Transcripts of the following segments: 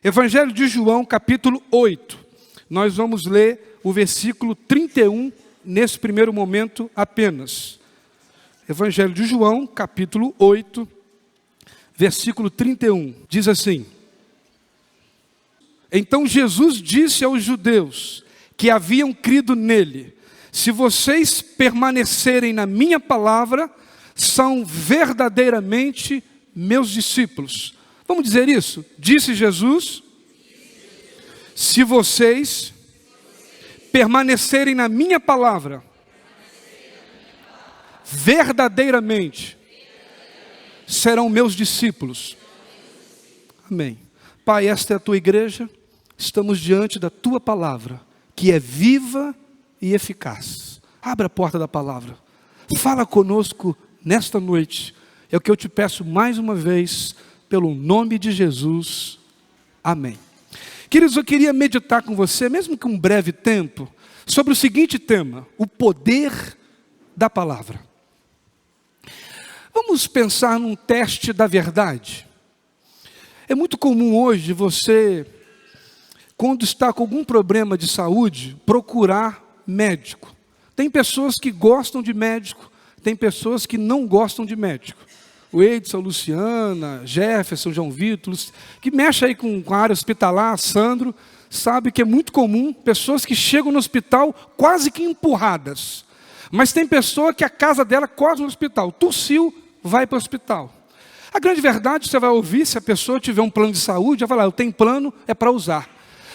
Evangelho de João, capítulo 8. Nós vamos ler o versículo 31 nesse primeiro momento apenas. Evangelho de João, capítulo 8, versículo 31. Diz assim: Então Jesus disse aos judeus que haviam crido nele: Se vocês permanecerem na minha palavra, são verdadeiramente meus discípulos. Vamos dizer isso? Disse Jesus: se vocês permanecerem na minha palavra, verdadeiramente serão meus discípulos. Amém. Pai, esta é a tua igreja, estamos diante da tua palavra, que é viva e eficaz. Abra a porta da palavra, fala conosco nesta noite, é o que eu te peço mais uma vez, pelo nome de Jesus, amém. Queridos, eu queria meditar com você, mesmo que um breve tempo, sobre o seguinte tema: o poder da palavra. Vamos pensar num teste da verdade. É muito comum hoje você, quando está com algum problema de saúde, procurar médico. Tem pessoas que gostam de médico, tem pessoas que não gostam de médico. O Edson, a Luciana, Jefferson, João Vitor, que mexe aí com a área hospitalar, Sandro, sabe que é muito comum pessoas que chegam no hospital quase que empurradas. Mas tem pessoa que a casa dela quase no hospital, tossiu, vai para o hospital. A grande verdade, você vai ouvir, se a pessoa tiver um plano de saúde, ela vai lá, eu tenho plano, é para usar.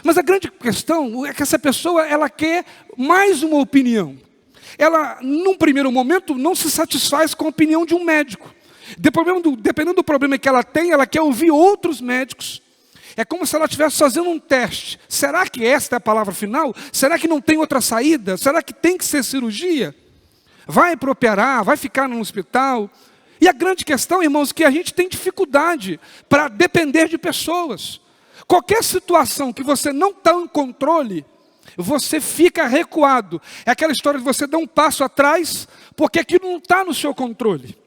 Mas a grande questão é que essa pessoa, ela quer mais uma opinião. Ela, num primeiro momento, não se satisfaz com a opinião de um médico. Dependendo do problema que ela tem, ela quer ouvir outros médicos. É como se ela estivesse fazendo um teste. Será que esta é a palavra final? Será que não tem outra saída? Será que tem que ser cirurgia? Vai para operar? Vai ficar no hospital? E a grande questão, irmãos, é que a gente tem dificuldade para depender de pessoas. Qualquer situação que você não está em controle, você fica recuado. É aquela história de você dar um passo atrás, porque aquilo não está no seu controle.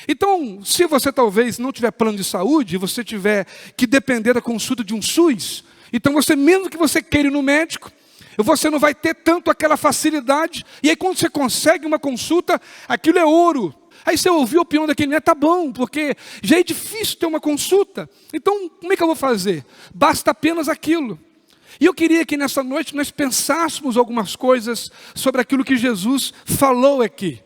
Então, se você talvez não tiver plano de saúde, você tiver que depender da consulta de um SUS, então você, mesmo que você queira ir no médico, você não vai ter tanto aquela facilidade, e aí quando você consegue uma consulta, aquilo é ouro. Aí você ouviu a opinião daquele médico, tá bom, porque já é difícil ter uma consulta, então como é que eu vou fazer? Basta apenas aquilo. E eu queria que nessa noite nós pensássemos algumas coisas sobre aquilo que Jesus falou aqui.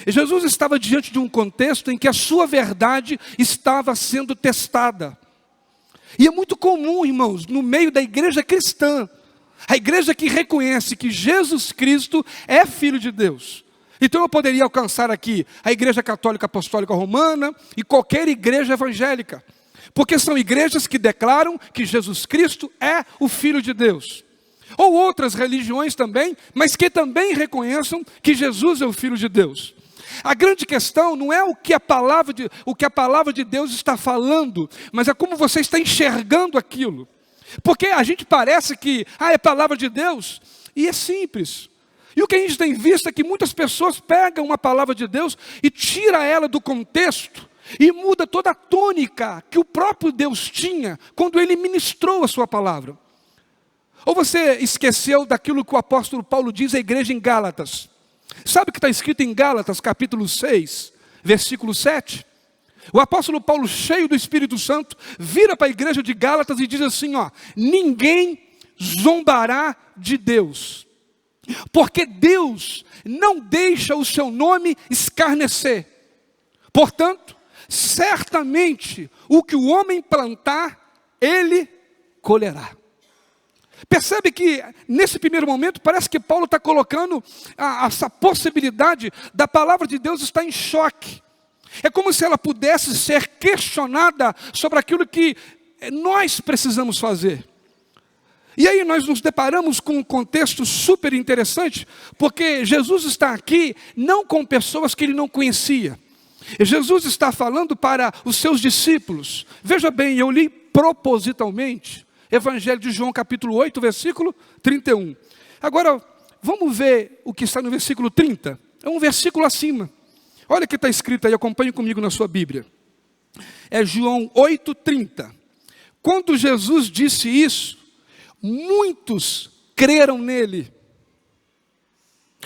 Jesus estava diante de um contexto em que a sua verdade estava sendo testada. E é muito comum, irmãos, no meio da igreja cristã, a igreja que reconhece que Jesus Cristo é Filho de Deus. Então eu poderia alcançar aqui a Igreja Católica Apostólica Romana e qualquer igreja evangélica, porque são igrejas que declaram que Jesus Cristo é o Filho de Deus. Ou outras religiões também, mas que também reconheçam que Jesus é o Filho de Deus. A grande questão não é o que a palavra de Deus está falando, mas é como você está enxergando aquilo. Porque a gente parece que, é palavra de Deus, e é simples. E o que a gente tem visto é que muitas pessoas pegam uma palavra de Deus e tiram ela do contexto, e muda toda a tônica que o próprio Deus tinha quando Ele ministrou a sua palavra. Ou você esqueceu daquilo que o apóstolo Paulo diz à igreja em Gálatas? Sabe o que está escrito em Gálatas, capítulo 6, versículo 7? O apóstolo Paulo, cheio do Espírito Santo, vira para a igreja de Gálatas e diz assim, ninguém zombará de Deus, porque Deus não deixa o seu nome escarnecer. Portanto, certamente o que o homem plantar, ele colherá. Percebe que nesse primeiro momento parece que Paulo está colocando essa possibilidade da palavra de Deus estar em choque. É como se ela pudesse ser questionada sobre aquilo que nós precisamos fazer. E aí nós nos deparamos com um contexto super interessante, porque Jesus está aqui não com pessoas que ele não conhecia. Jesus está falando para os seus discípulos. Veja bem, eu li propositalmente Evangelho de João, capítulo 8, versículo 31. Agora, vamos ver o que está no versículo 30. É um versículo acima. Olha o que está escrito aí, acompanhe comigo na sua Bíblia. É João 8, 30. quando Jesus disse isso, muitos creram nele.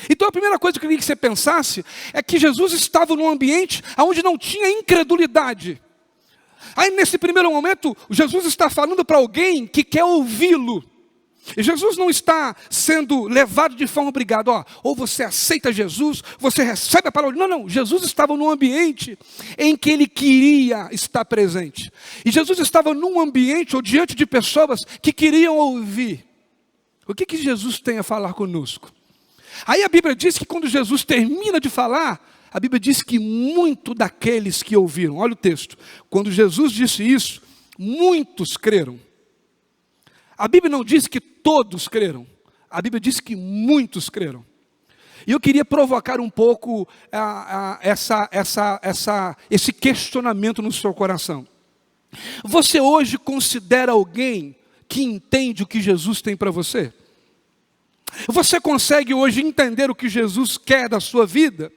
Então a primeira coisa que eu queria que você pensasse é que Jesus estava num ambiente onde não tinha incredulidade. Aí nesse primeiro momento, Jesus está falando para alguém que quer ouvi-lo. E Jesus não está sendo levado de forma obrigada, ou você aceita Jesus, você recebe a palavra. Não, Jesus estava num ambiente em que ele queria estar presente. E Jesus estava num ambiente ou diante de pessoas que queriam ouvir. O que Jesus tem a falar conosco? Aí a Bíblia diz que quando Jesus termina de falar, a Bíblia diz que muito daqueles que ouviram, olha o texto, quando Jesus disse isso, muitos creram. A Bíblia não diz que todos creram, a Bíblia diz que muitos creram. E eu queria provocar um pouco esse questionamento no seu coração. Você hoje considera alguém que entende o que Jesus tem para você? Você consegue hoje entender o que Jesus quer da sua vida?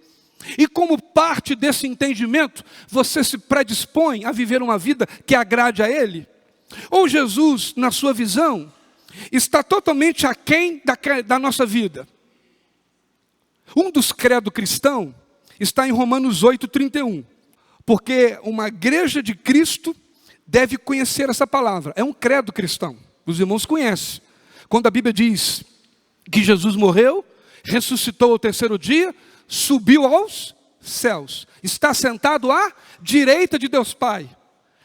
E como parte desse entendimento, você se predispõe a viver uma vida que agrade a Ele? Ou Jesus, na sua visão, está totalmente aquém da nossa vida? Um dos credos cristãos está em Romanos 8:31. Porque uma igreja de Cristo deve conhecer essa palavra. É um credo cristão. Os irmãos conhecem. Quando a Bíblia diz que Jesus morreu, ressuscitou ao terceiro dia, subiu aos céus, está sentado à direita de Deus Pai.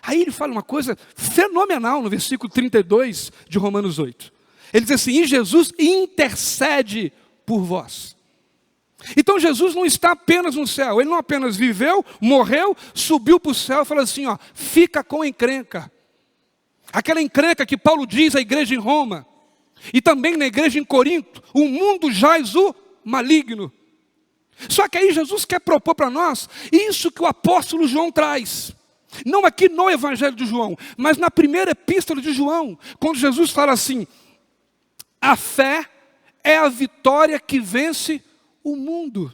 Aí ele fala uma coisa fenomenal no versículo 32 de Romanos 8. Ele diz assim: e Jesus intercede por vós. Então Jesus não está apenas no céu, ele não apenas viveu, morreu, subiu para o céu e fala assim, fica com a encrenca. Aquela encrenca que Paulo diz à igreja em Roma, e também na igreja em Corinto, o mundo jaz o maligno. Só que aí Jesus quer propor para nós isso que o apóstolo João traz. Não aqui no Evangelho de João, mas na primeira epístola de João, quando Jesus fala assim: a fé é a vitória que vence o mundo.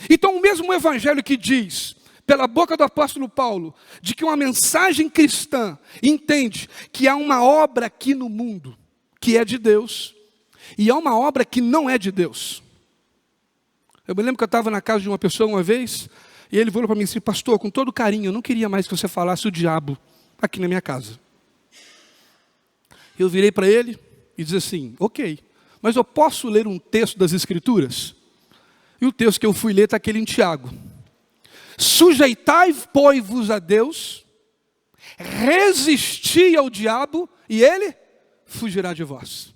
Então o mesmo Evangelho que diz, pela boca do apóstolo Paulo, de que uma mensagem cristã entende que há uma obra aqui no mundo que é de Deus, e há uma obra que não é de Deus. Eu me lembro que eu estava na casa de uma pessoa uma vez, e ele falou para mim assim: pastor, com todo carinho, eu não queria mais que você falasse o diabo aqui na minha casa. Eu virei para ele e disse assim: ok, mas eu posso ler um texto das Escrituras? E o texto que eu fui ler está aquele em Tiago. Sujeitai, pois-vos a Deus, resisti ao diabo, e ele fugirá de vós.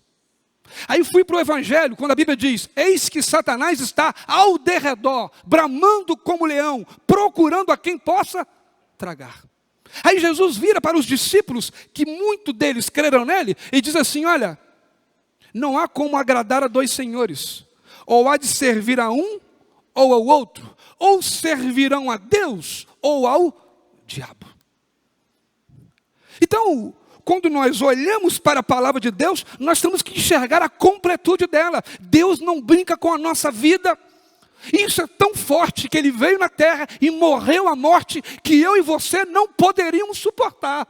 Aí fui para o Evangelho, quando a Bíblia diz: eis que Satanás está ao derredor, bramando como leão, procurando a quem possa tragar. Aí Jesus vira para os discípulos, que muitos deles creram nele, e diz assim: olha, não há como agradar a dois senhores, ou há de servir a um ou ao outro, ou servirão a Deus ou ao diabo. Então, quando nós olhamos para a palavra de Deus, nós temos que enxergar a completude dela. Deus não brinca com a nossa vida. Isso é tão forte que Ele veio na terra e morreu a morte que eu e você não poderíamos suportar.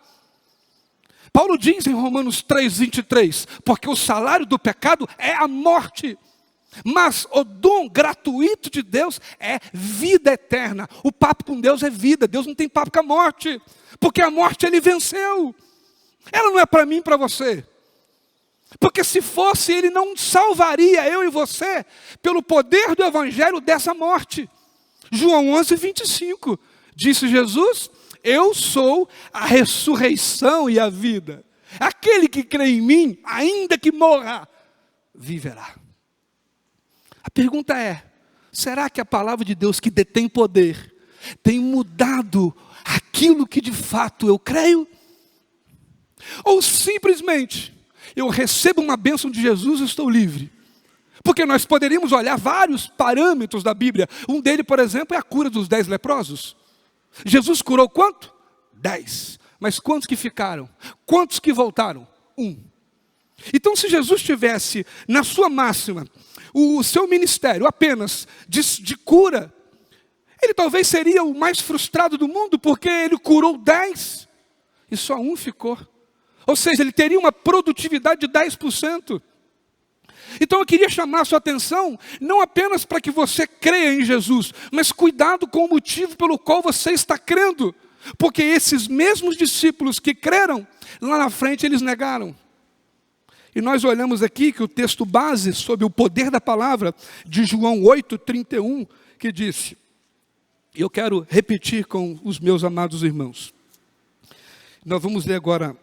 Paulo diz em Romanos 3:23, porque o salário do pecado é a morte, mas o dom gratuito de Deus é vida eterna. O papo com Deus é vida. Deus não tem papo com a morte, porque a morte Ele venceu. Ela não é para mim e para você. Porque se fosse, Ele não salvaria eu e você pelo poder do Evangelho dessa morte. João 11:25, disse Jesus: eu sou a ressurreição e a vida. Aquele que crê em mim, ainda que morra, viverá. A pergunta é: será que a palavra de Deus, que detém poder, tem mudado aquilo que de fato eu creio? Ou simplesmente eu recebo uma bênção de Jesus e estou livre? Porque nós poderíamos olhar vários parâmetros da Bíblia. Um deles, por exemplo, é a cura dos 10 leprosos. Jesus curou quanto? 10. Mas quantos que ficaram? Quantos que voltaram? 1. Então, se Jesus tivesse na sua máxima o seu ministério apenas de cura, ele talvez seria o mais frustrado do mundo, porque ele curou 10 e só 1 ficou. Ou seja, ele teria uma produtividade de 10%. Então eu queria chamar a sua atenção, não apenas para que você creia em Jesus, mas cuidado com o motivo pelo qual você está crendo. Porque esses mesmos discípulos que creram, lá na frente eles negaram. E nós olhamos aqui que o texto base sobre o poder da palavra, de João 8:31, que disse, e eu quero repetir com os meus amados irmãos. Nós vamos ler agora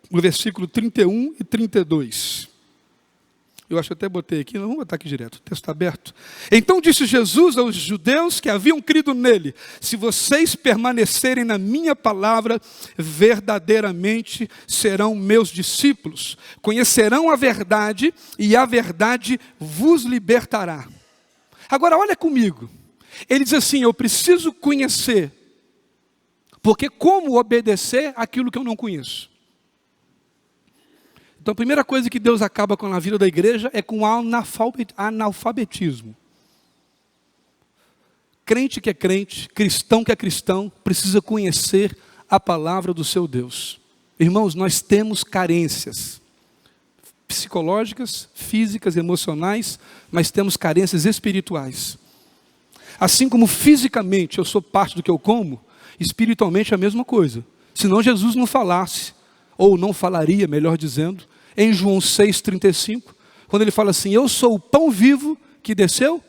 o versículo 31 e 32. Eu acho que até botei aqui, não vamos botar aqui direto, o texto está aberto. Então disse Jesus aos judeus que haviam crido nele, se vocês permanecerem na minha palavra, verdadeiramente serão meus discípulos, conhecerão a verdade e a verdade vos libertará. Agora olha comigo, ele diz assim, eu preciso conhecer, porque como obedecer aquilo que eu não conheço? Então a primeira coisa que Deus acaba com na vida da igreja é com o analfabetismo. Crente que é crente, cristão que é cristão, precisa conhecer a palavra do seu Deus. Irmãos, nós temos carências psicológicas, físicas, emocionais, mas temos carências espirituais. Assim como fisicamente eu sou parte do que eu como, espiritualmente é a mesma coisa. Senão Jesus não falasse, ou não falaria, melhor dizendo, em João 6,35, quando ele fala assim, eu sou o pão vivo que desceu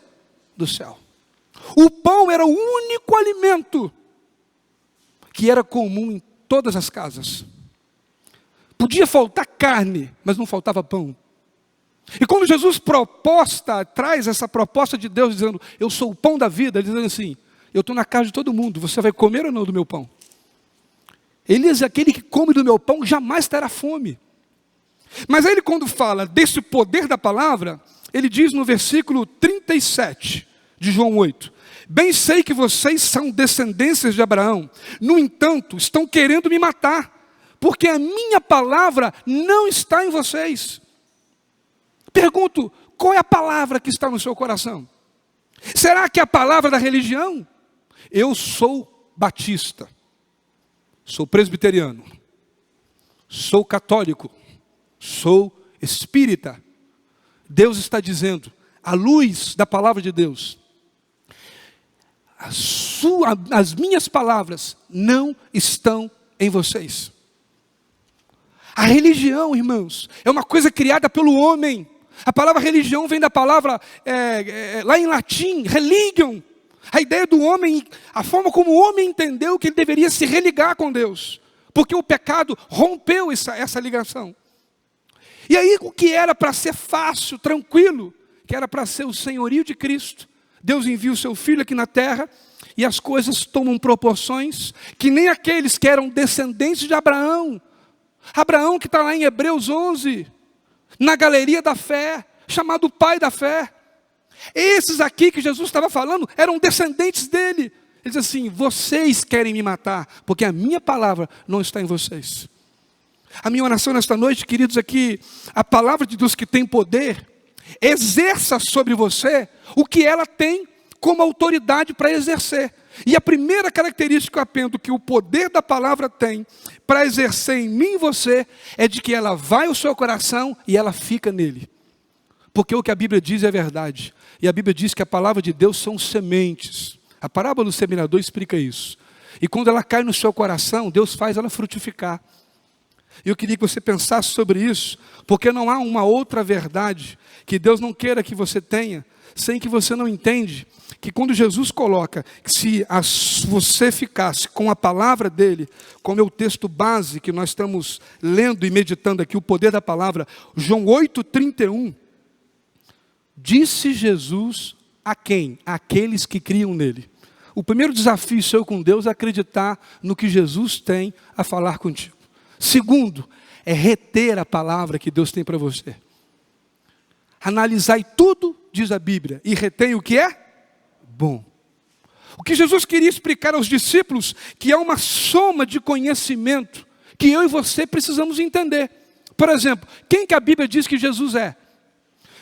do céu. O pão era o único alimento que era comum em todas as casas. Podia faltar carne, mas não faltava pão. E quando Jesus traz essa proposta de Deus, dizendo, eu sou o pão da vida, ele dizendo assim, eu estou na casa de todo mundo, você vai comer ou não do meu pão? Ele diz, aquele que come do meu pão jamais terá fome. Mas aí ele quando fala desse poder da palavra, ele diz no versículo 37 de João 8, bem sei que vocês são descendências de Abraão, no entanto, estão querendo me matar, porque a minha palavra não está em vocês. Pergunto, qual é a palavra que está no seu coração? Será que é a palavra da religião? Eu sou batista, sou presbiteriano, sou católico, sou espírita. Deus está dizendo, à luz da palavra de Deus, as minhas palavras não estão em vocês. A religião, irmãos, é uma coisa criada pelo homem. A palavra religião vem da palavra, lá em latim, religion. A ideia do homem, a forma como o homem entendeu que ele deveria se religar com Deus. Porque o pecado rompeu essa ligação. E aí o que era para ser fácil, tranquilo, que era para ser o senhorio de Cristo, Deus envia o seu Filho aqui na terra, e as coisas tomam proporções, que nem aqueles que eram descendentes de Abraão, Abraão que está lá em Hebreus 11, na galeria da fé, chamado pai da fé, esses aqui que Jesus estava falando, eram descendentes dele. Ele diz assim, vocês querem me matar, porque a minha palavra não está em vocês. A minha oração nesta noite, queridos, é que a palavra de Deus que tem poder, exerça sobre você o que ela tem como autoridade para exercer. E a primeira característica que eu aprendo que o poder da palavra tem para exercer em mim e você, é de que ela vai ao seu coração e ela fica nele. Porque o que a Bíblia diz é verdade. E a Bíblia diz que a palavra de Deus são sementes. A parábola do semeador explica isso. E quando ela cai no seu coração, Deus faz ela frutificar. E eu queria que você pensasse sobre isso, porque não há uma outra verdade que Deus não queira que você tenha, sem que você não entende que quando Jesus coloca que se você ficasse com a palavra dele, como é o texto base que nós estamos lendo e meditando aqui, o poder da palavra, João 8:31, disse Jesus a quem? Aqueles que criam nele. O primeiro desafio seu com Deus é acreditar no que Jesus tem a falar contigo. Segundo, é reter a palavra que Deus tem para você. Analisai tudo, diz a Bíblia, e retém o que é bom. O que Jesus queria explicar aos discípulos, que é uma soma de conhecimento, que eu e você precisamos entender. Por exemplo, quem que a Bíblia diz que Jesus é?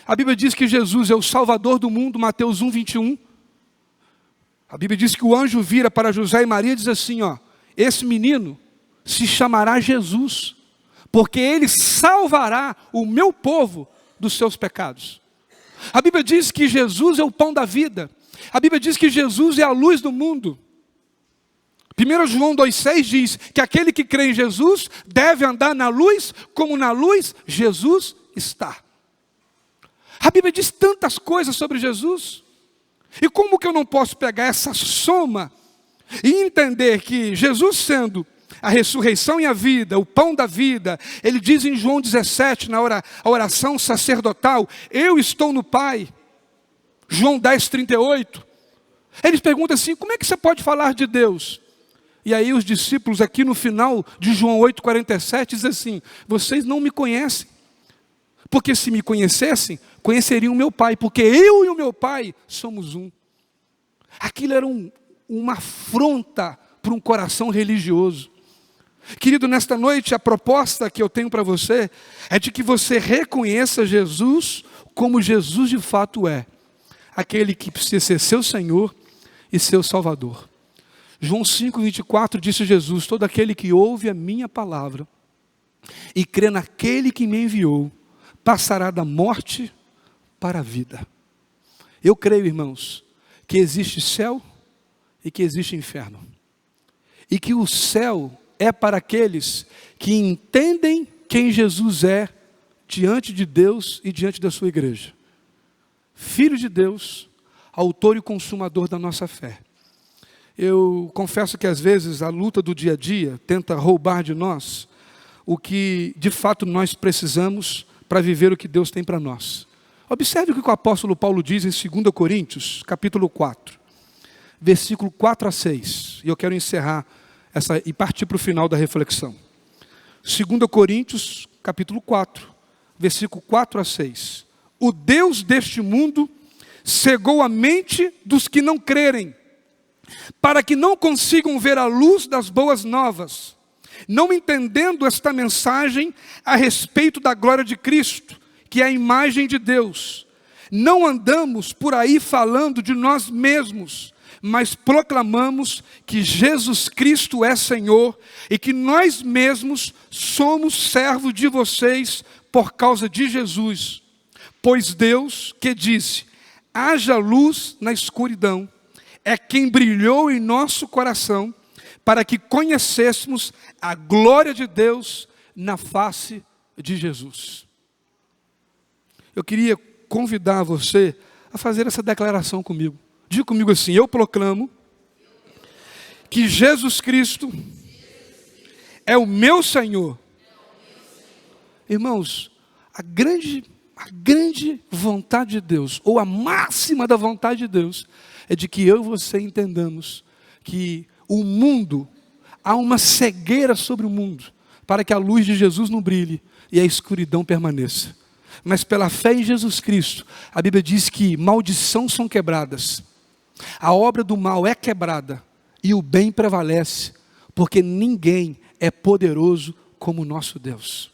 A Bíblia diz que Jesus é o Salvador do mundo, Mateus 1:21. A Bíblia diz que o anjo vira para José e Maria e diz assim, ó, esse menino se chamará Jesus, porque Ele salvará o meu povo dos seus pecados. A Bíblia diz que Jesus é o pão da vida. A Bíblia diz que Jesus é a luz do mundo. 1 João 2,6 diz que aquele que crê em Jesus deve andar na luz, como na luz Jesus está. A Bíblia diz tantas coisas sobre Jesus. E como que eu não posso pegar essa soma e entender que Jesus sendo a ressurreição e a vida, o pão da vida, ele diz em João 17, na oração sacerdotal, eu estou no Pai. João 10,38. Eles perguntam assim, como é que você pode falar de Deus? E aí os discípulos aqui no final de João 8,47 dizem assim, vocês não me conhecem. Porque se me conhecessem, conheceriam o meu Pai, porque eu e o meu Pai somos um. Aquilo era uma afronta para um coração religioso. Querido, nesta noite a proposta que eu tenho para você é de que você reconheça Jesus como Jesus de fato é. Aquele que precisa ser seu Senhor e seu Salvador. João 5,24 disse Jesus, todo aquele que ouve a minha palavra e crê naquele que me enviou, passará da morte para a vida. Eu creio, irmãos, que existe céu e que existe inferno. E que o céu é para aqueles que entendem quem Jesus é diante de Deus e diante da sua igreja. Filho de Deus, autor e consumador da nossa fé. Eu confesso que às vezes a luta do dia a dia tenta roubar de nós o que de fato nós precisamos para viver o que Deus tem para nós. Observe o que o apóstolo Paulo diz em 2 Coríntios, capítulo 4, versículo 4 a 6. E eu quero encerrar e partir para o final da reflexão. 2 Coríntios, capítulo 4, versículo 4 a 6. O Deus deste mundo cegou a mente dos que não crerem, para que não consigam ver a luz das boas novas, não entendendo esta mensagem a respeito da glória de Cristo, que é a imagem de Deus. Não andamos por aí falando de nós mesmos, mas proclamamos que Jesus Cristo é Senhor e que nós mesmos somos servos de vocês por causa de Jesus. Pois Deus, que disse, haja luz na escuridão, é quem brilhou em nosso coração para que conhecêssemos a glória de Deus na face de Jesus. Eu queria convidar você a fazer essa declaração comigo. Diga comigo assim, eu proclamo que Jesus Cristo é o meu Senhor. Irmãos, a grande vontade de Deus, ou a máxima da vontade de Deus, é de que eu e você entendamos que o mundo, há uma cegueira sobre o mundo, para que a luz de Jesus não brilhe e a escuridão permaneça. Mas pela fé em Jesus Cristo, a Bíblia diz que maldições são quebradas. A obra do mal é quebrada e o bem prevalece, porque ninguém é poderoso como o nosso Deus.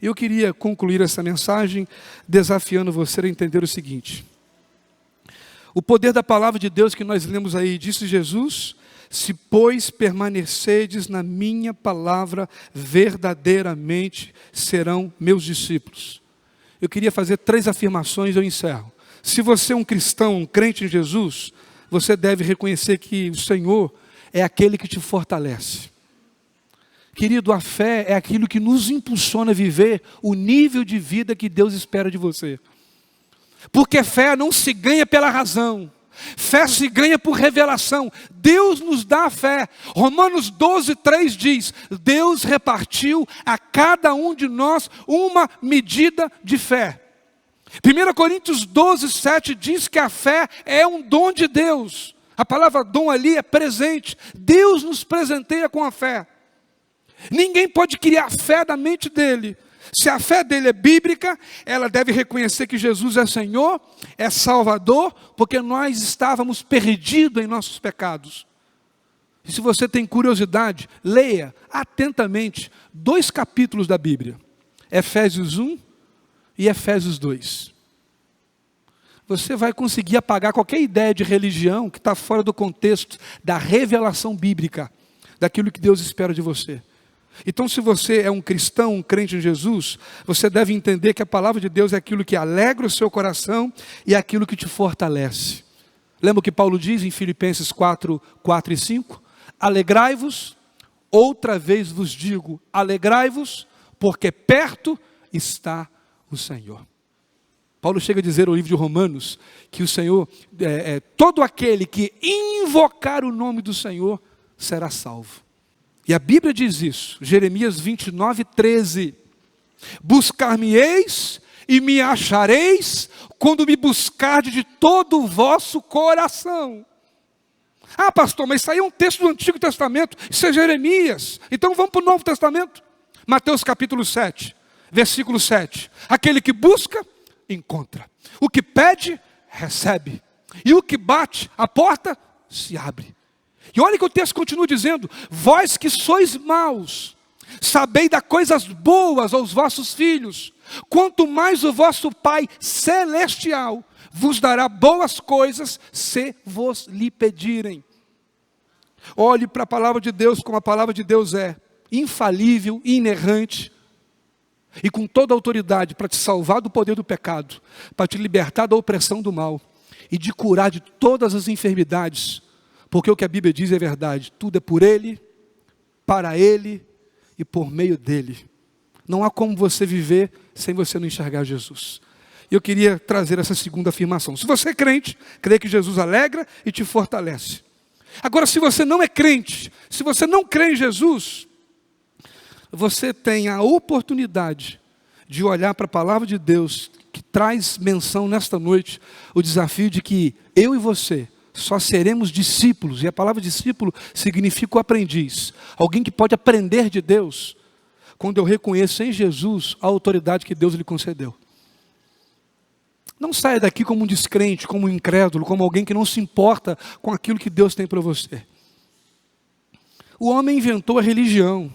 Eu queria concluir essa mensagem desafiando você a entender o seguinte. O poder da palavra de Deus que nós lemos aí, disse Jesus, se pois permanecerdes na minha palavra, verdadeiramente serão meus discípulos. Eu queria fazer 3 afirmações e eu encerro. Se você é um cristão, um crente em Jesus, você deve reconhecer que o Senhor é aquele que te fortalece. Querido, a fé é aquilo que nos impulsiona a viver o nível de vida que Deus espera de você. Porque fé não se ganha pela razão. Fé se ganha por revelação. Deus nos dá a fé. Romanos 12:3 diz, Deus repartiu a cada um de nós uma medida de fé. 1 Coríntios 12:7 diz que a fé é um dom de Deus. A palavra dom ali é presente. Deus nos presenteia com a fé. Ninguém pode criar fé da mente dele. Se a fé dele é bíblica, ela deve reconhecer que Jesus é Senhor, é Salvador, porque nós estávamos perdidos em nossos pecados. E se você tem curiosidade, leia atentamente 2 capítulos da Bíblia, Efésios 1 e Efésios 2. Você vai conseguir apagar qualquer ideia de religião que está fora do contexto da revelação bíblica, daquilo que Deus espera de você. Então, se você é um cristão, um crente em Jesus, você deve entender que a palavra de Deus é aquilo que alegra o seu coração e é aquilo que te fortalece. Lembra o que Paulo diz em Filipenses 4 e 5? Alegrai-vos, outra vez vos digo, alegrai-vos, porque perto está o Senhor. Paulo chega a dizer no livro de Romanos que o Senhor, todo aquele que invocar o nome do Senhor será salvo. E a Bíblia diz isso, Jeremias 29:13. Buscar-me-eis e me achareis quando me buscardes de todo o vosso coração. Ah, pastor, mas isso aí é um texto do Antigo Testamento, isso é Jeremias. Então vamos para o Novo Testamento. Mateus capítulo 7, versículo 7. Aquele que busca, encontra. O que pede, recebe. E o que bate, a porta se abre. E olha que o texto continua dizendo: vós que sois maus, sabei dar coisas boas aos vossos filhos, quanto mais o vosso Pai Celestial vos dará boas coisas, se vos lhe pedirem. Olhe para a palavra de Deus como a palavra de Deus é, infalível, inerrante, e com toda a autoridade para te salvar do poder do pecado, para te libertar da opressão do mal, e de curar de todas as enfermidades, porque o que a Bíblia diz é verdade, tudo é por Ele, para Ele e por meio dEle. Não há como você viver sem você não enxergar Jesus. Eu queria trazer essa segunda afirmação. Se você é crente, crê que Jesus alegra e te fortalece. Agora, se você não é crente, se você não crê em Jesus, você tem a oportunidade de olhar para a palavra de Deus, que traz menção nesta noite, o desafio de que eu e você só seremos discípulos, e a palavra discípulo significa o aprendiz, alguém que pode aprender de Deus, quando eu reconheço em Jesus a autoridade que Deus lhe concedeu. Não saia daqui como um descrente, como um incrédulo, como alguém que não se importa com aquilo que Deus tem para você. O homem inventou a religião.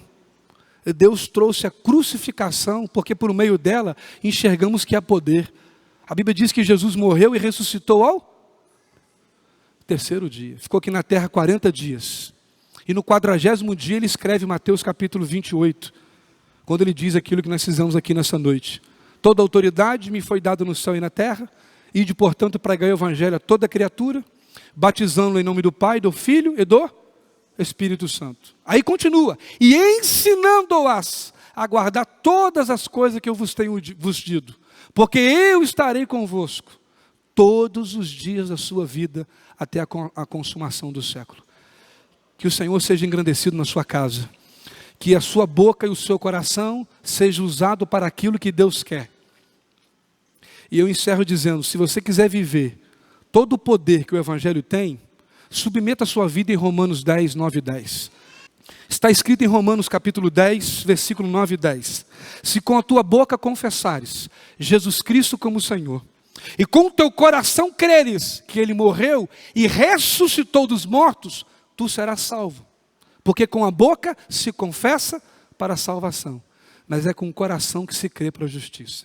Deus trouxe a crucificação, porque por meio dela enxergamos que há poder. A Bíblia diz que Jesus morreu e ressuscitou ao terceiro dia. Ficou aqui na terra 40 dias. E no 40º dia ele escreve Mateus capítulo 28, quando ele diz aquilo que nós fizemos aqui nessa noite. Toda autoridade me foi dada no céu e na terra, ide, portanto, pregai o evangelho a toda criatura, batizando-o em nome do Pai, do Filho e do Espírito Santo. Aí continua, e ensinando-as a guardar todas as coisas que eu vos tenho dito, porque eu estarei convosco todos os dias da sua vida, até a consumação do século. Que o Senhor seja engrandecido na sua casa, que a sua boca e o seu coração seja usado para aquilo que Deus quer. E eu encerro dizendo, se você quiser viver todo o poder que o Evangelho tem, submeta a sua vida em Romanos 10, 9 e 10. Está escrito em Romanos capítulo 10, versículo 9 e 10. Se com a tua boca confessares Jesus Cristo como Senhor, e com o teu coração creres que Ele morreu e ressuscitou dos mortos, tu serás salvo. Porque com a boca se confessa para a salvação, mas é com o coração que se crê para a justiça.